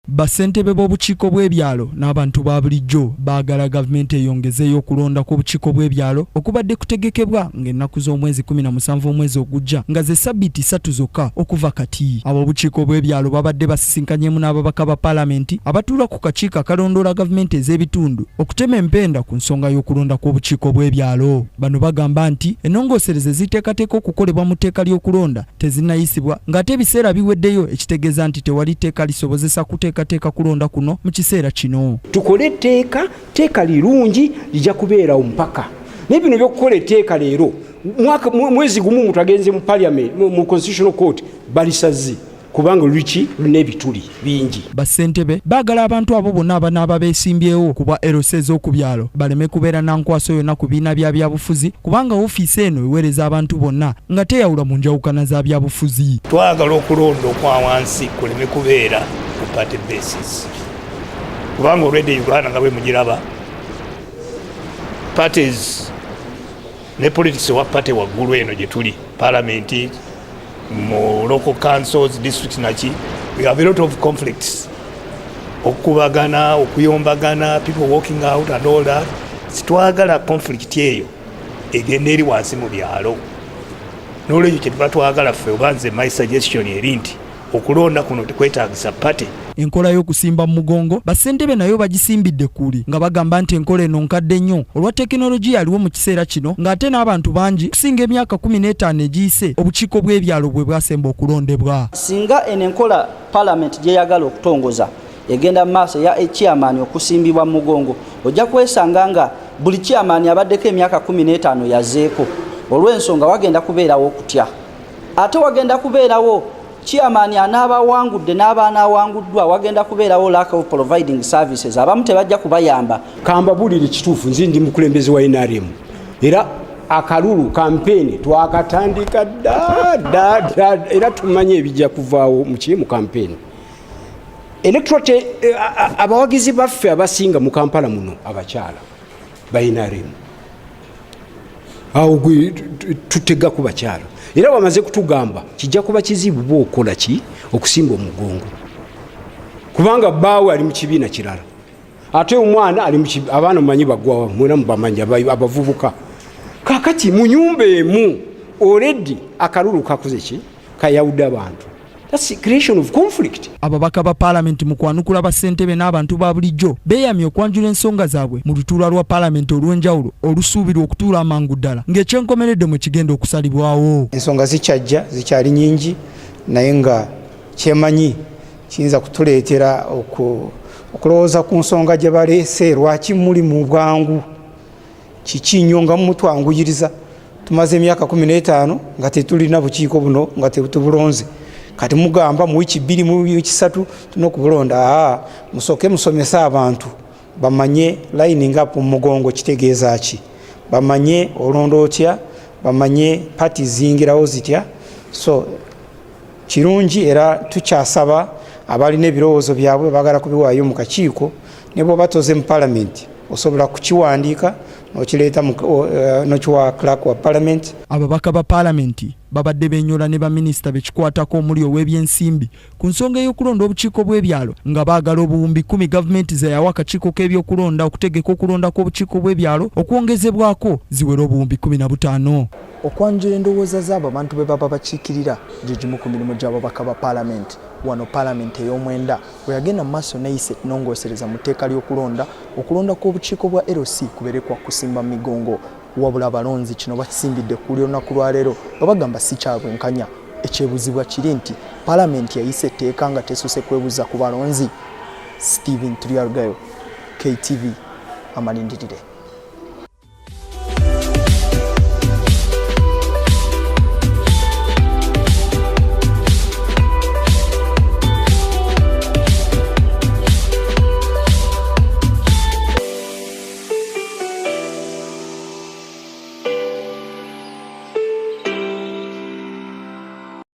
Basentebe b'obukiiko bw'ebyalo n'abantu ba bulijjo baagala gavumenti eyongezeeyo okulonda kw'obukiiko bw'ebyalo okubadde kutegekebwa ng'ennaku z'omwezi 17 omwezi ogujja nga ze ssabbiiti 3 zokka okuva kati. Ab'obukiiko bw'ebyalo babadde basisinkanyemu n'ababaka ba paalamenti abatuula ku kakiiko akalondoola gavumenti ez'ebitundu okutema empenda ku nsonga y'okulonda kw'obukiiko bw'ebyalo. Bano bagamba nti ennongoosereza eziteekateeka okukolebwa mu tteeka ly'okulonda tezinnayisibwa ng'ate ebiseera biweddeyo ekitegeeza nti tewali tteeka lisobozesa kuteekateeka kulonda kuno mu kiseera kino. Tukole tteeka lirungi lijja kubeerawo mpaka naye bino by'okukola etteeka leero mwezi gumu mutagenze mu parliament mu constitutional court balisaze kubanga luki lunebituli bingi. Basentebe baagala abantu abo bonna abanaaba beesimbyewo ku bwa LC ez'okubyalo baleme kubeera na nkwaso yonna ku biina bya byabufuzi kubanga ofiisi eno eweereza abantu bonna nga teyawula mu njawukana za byabufuzi. Twagala okulonda okwa wansi kuleme kubeera ku party basis kubanga olwedde Uganda nga bwe mugiraba parties ne politics wa party waggulu eno gye tuli parliament mu local councils districts nachi we have a lot of conflicts okubagana okuyombagana people walking out and all that. Sitwagala conflict eyo egenda eri wansi mu byalo n'olwekyo kye tuba twagala ffe obanze my suggestion eri nti okulonda kuno tekwetaagisa party. Enkola y'okusimba mugongo basentebe nayo bagisimbidde kuli nga bagamba nti enkola eno nkadde nnyo olwa tekinologiya aliwo mu kiseera kino ng'ate n'abantu bangi kusinga emyaka 15 egiyise obukiiko bw'ebyalo bwe bwasemba okulondebwa. Singa eno enkola parliament gyeyagala okutongoza egenda mu maaso ya chairman okusimbibwa mugongo ojja kwesanga nga buli chairman abaddeko emyaka 15 yazeeko olw'ensonga wagenda kubeerawo okutya ate wagenda kubeerawo chairman anaaba wangudde n'abaana awanguddwa wagenda kubeerawo lack of providing services abamu tebajja kubayamba. Kamba buliri kituufu nzi ndi mukulembeze wa NRM era akalulu campaign twakatandika era tumanye ebijja kuvaawo mu campaign electorate abawagizi baffe abasinga mu Kampala muno abakyala ba NRM awo tutega ku bakyala era bamaze kutugamba kijja kuba kizibu bw'okola ki okusimba omugongo kubanga bbaawe ali mu kibiina kirala ate omwana ali mu abaana mumanyi bagwawa mwena mubamanyi abavubuka kakati mu nyumba emu already akalulu kakoze ki kayawudde abantu. That's the creation of conflict. Ababaka ba parliament mu kwanukula basentebe n'abantu ba bulijjo beeyamye okwanjula ensonga zaabwe mu lutuula lwa parliament olw'enjawulo olusuubirwa okutuula amangu ddala ng'ekyenkomeredde mwe kigenda okusalibwawo. Ensonga zikyali nyingi naye nga kyemanyi kiyinza kutuleetera okulowooza ku nsonga gye baleese lwaki muli mu bwangu kiki nnyo nga mutwanguyiriza tumaze emyaka 15 nga tetulina bukiiko buno nga tetubulonze kati mugamba mu wiki 2 mu wiki 3 tunokubulonda musoke musomesa abantu bamanye lining up mugongo kitegeeza ki bamanye olondo otya bamanye party zingirawo zitya so kirungi era tukyasaba abalina ebirowoozo byabwe bagala kubiwaayo mu kakiiko ne bo batoze mu parliament osobola kukiwandiika nokireeta nokiwa clerk wa parliament. Ababaka ba parliament babadde benyola ne baminisita bekikwatako omuli ow'ebyensimbi ku nsonga y'okulonda obukiiko bw'ebyalo nga baagala obuwumbi 10 gavumenti ze yawa akakiiko k'ebyokulonda okutegeka okulonda kw'obukiiko bw'ebyalo okwongezebwako ziwera obuwumbi 15. Okwanjula endowooza z'abo abantu be baba bakiikirira gye gimu ku mirimu gy'ababaka ba parliament wano parliament ey'omwenda bwe yagenda mu maaso n'eyise ennongoosereza mu tteeka ly'okulonda okulonda kw'obukiiko bwa LC kuberekwa kusimba migongo wabula abalonzi kino bakisimbidde ku lunaku lwa leero babagamba si kyabwenkanya ekyebuzibwa kiri nti parliament yayise etteeka nga tesuse kwebuza ku balonzi. Stephen Trialgayo, KTV, amalindirire.